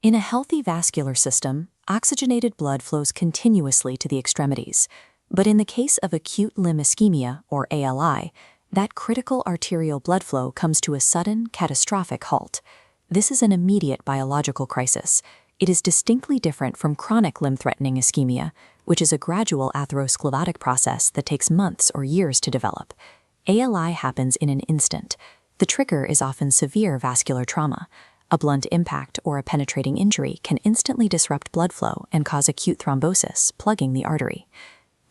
In a healthy vascular system, oxygenated blood flows continuously to the extremities. But in the case of acute limb ischemia, or ALI, that critical arterial blood flow comes to a sudden, catastrophic halt. This is an immediate biological crisis. It is distinctly different from chronic limb-threatening ischemia, which is a gradual atherosclerotic process that takes months or years to develop. ALI happens in an instant. The trigger is often severe vascular trauma. A blunt impact or a penetrating injury can instantly disrupt blood flow and cause acute thrombosis, plugging the artery.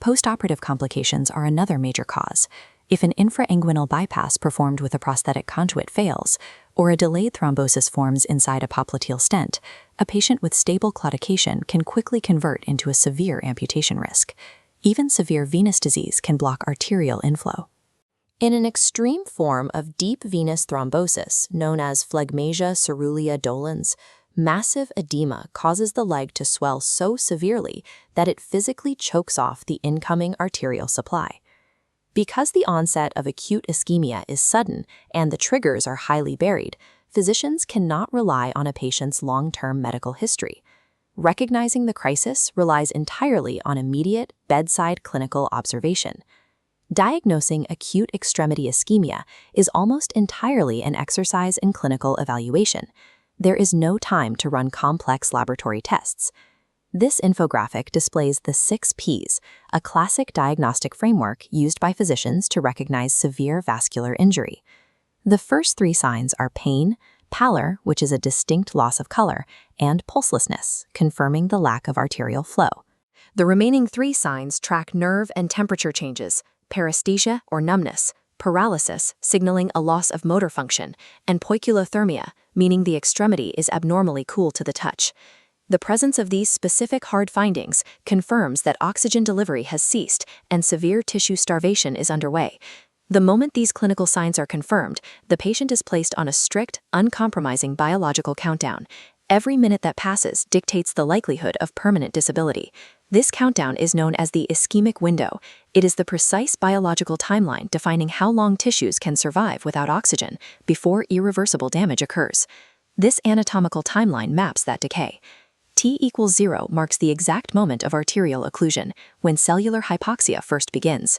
Postoperative complications are another major cause. If an infrainguinal bypass performed with a prosthetic conduit fails, or a delayed thrombosis forms inside a popliteal stent, a patient with stable claudication can quickly convert into a severe amputation risk. Even severe venous disease can block arterial inflow. In an extreme form of deep venous thrombosis, known as phlegmasia ceruleum dolens, massive edema causes the leg to swell so severely that it physically chokes off the incoming arterial supply. Because the onset of acute ischemia is sudden and the triggers are highly buried, physicians cannot rely on a patient's long-term medical history. Recognizing the crisis relies entirely on immediate, bedside clinical observation. Diagnosing acute extremity ischemia is almost entirely an exercise in clinical evaluation. There is no time to run complex laboratory tests. This infographic displays the 6 Ps, a classic diagnostic framework used by physicians to recognize severe vascular injury. The first 3 signs are pain, pallor, which is a distinct loss of color, and pulselessness, confirming the lack of arterial flow. The remaining 3 signs track nerve and temperature changes, paresthesia or numbness, paralysis, signaling a loss of motor function, and poikilothermia, meaning the extremity is abnormally cool to the touch. The presence of these specific hard findings confirms that oxygen delivery has ceased and severe tissue starvation is underway. The moment these clinical signs are confirmed, the patient is placed on a strict, uncompromising biological countdown. Every minute that passes dictates the likelihood of permanent disability. This countdown is known as the ischemic window. It is the precise biological timeline defining how long tissues can survive without oxygen before irreversible damage occurs. This anatomical timeline maps that decay. T=0 marks the exact moment of arterial occlusion, when cellular hypoxia first begins.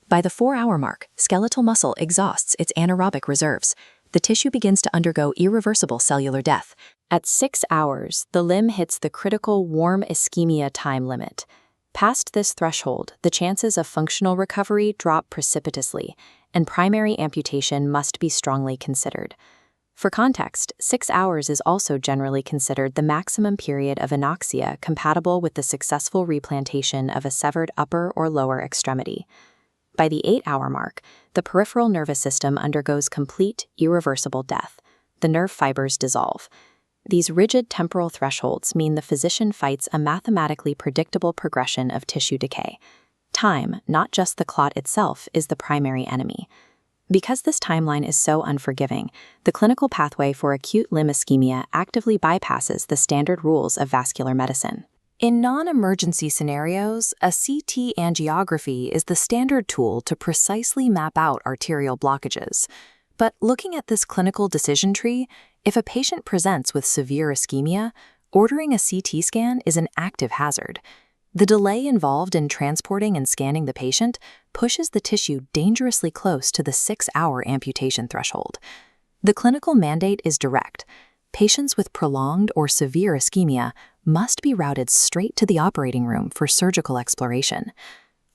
By the 4-hour mark, skeletal muscle exhausts its anaerobic reserves. The tissue begins to undergo irreversible cellular death. At 6 hours, the limb hits the critical warm ischemia time limit. Past this threshold, the chances of functional recovery drop precipitously, and primary amputation must be strongly considered. For context, 6 hours is also generally considered the maximum period of anoxia compatible with the successful replantation of a severed upper or lower extremity. By the 8-hour mark, the peripheral nervous system undergoes complete, irreversible death. The nerve fibers dissolve. These rigid temporal thresholds mean the physician fights a mathematically predictable progression of tissue decay. Time, not just the clot itself, is the primary enemy. Because this timeline is so unforgiving, the clinical pathway for acute limb ischemia actively bypasses the standard rules of vascular medicine. In non-emergency scenarios, a CT angiography is the standard tool to precisely map out arterial blockages. But looking at this clinical decision tree, if a patient presents with severe ischemia, ordering a CT scan is an active hazard. The delay involved in transporting and scanning the patient pushes the tissue dangerously close to the 6-hour amputation threshold. The clinical mandate is direct. Patients with prolonged or severe ischemia must be routed straight to the operating room for surgical exploration.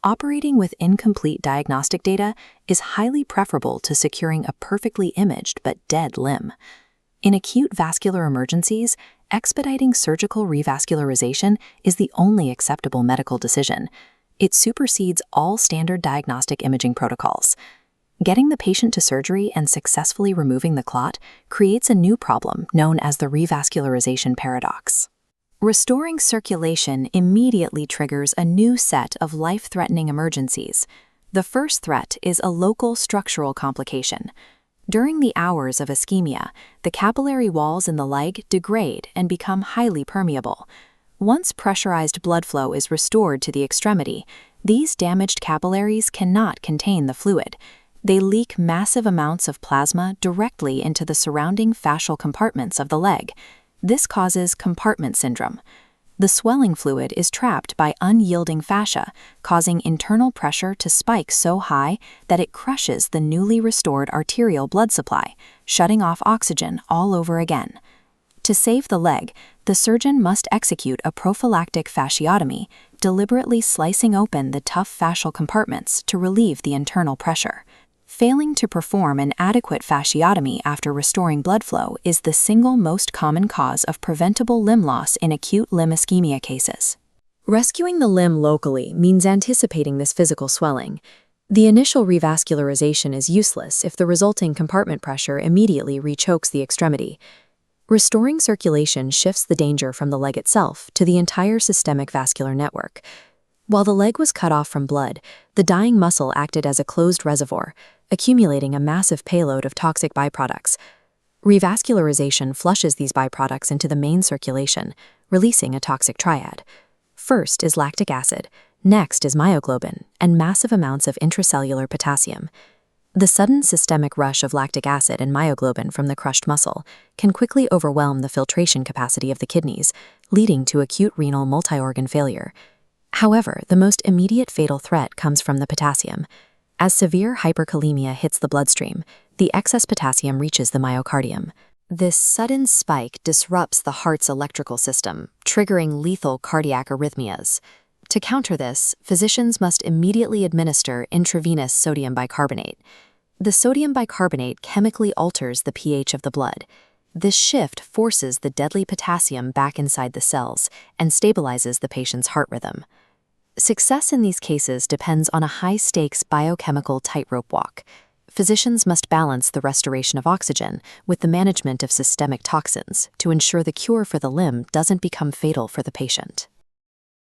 Operating with incomplete diagnostic data is highly preferable to securing a perfectly imaged but dead limb. In acute vascular emergencies, expediting surgical revascularization is the only acceptable medical decision. It supersedes all standard diagnostic imaging protocols. Getting the patient to surgery and successfully removing the clot creates a new problem known as the revascularization paradox. Restoring circulation immediately triggers a new set of life-threatening emergencies. The first threat is a local structural complication. During the hours of ischemia, the capillary walls in the leg degrade and become highly permeable. Once pressurized blood flow is restored to the extremity, these damaged capillaries cannot contain the fluid. They leak massive amounts of plasma directly into the surrounding fascial compartments of the leg. This causes compartment syndrome. The swelling fluid is trapped by unyielding fascia, causing internal pressure to spike so high that it crushes the newly restored arterial blood supply, shutting off oxygen all over again. To save the leg, the surgeon must execute a prophylactic fasciotomy, deliberately slicing open the tough fascial compartments to relieve the internal pressure. Failing to perform an adequate fasciotomy after restoring blood flow is the single most common cause of preventable limb loss in acute limb ischemia cases. Rescuing the limb locally means anticipating this physical swelling. The initial revascularization is useless if the resulting compartment pressure immediately rechokes the extremity. Restoring circulation shifts the danger from the leg itself to the entire systemic vascular network. While the leg was cut off from blood, the dying muscle acted as a closed reservoir, accumulating a massive payload of toxic byproducts. Revascularization flushes these byproducts into the main circulation, releasing a toxic triad. First is lactic acid, next is myoglobin, and massive amounts of intracellular potassium. The sudden systemic rush of lactic acid and myoglobin from the crushed muscle can quickly overwhelm the filtration capacity of the kidneys, leading to acute renal multi-organ failure. However, the most immediate fatal threat comes from the potassium. As severe hyperkalemia hits the bloodstream, the excess potassium reaches the myocardium. This sudden spike disrupts the heart's electrical system, triggering lethal cardiac arrhythmias. To counter this, physicians must immediately administer intravenous sodium bicarbonate. The sodium bicarbonate chemically alters the pH of the blood. This shift forces the deadly potassium back inside the cells and stabilizes the patient's heart rhythm. Success in these cases depends on a high-stakes biochemical tightrope walk. Physicians must balance the restoration of oxygen with the management of systemic toxins to ensure the cure for the limb doesn't become fatal for the patient.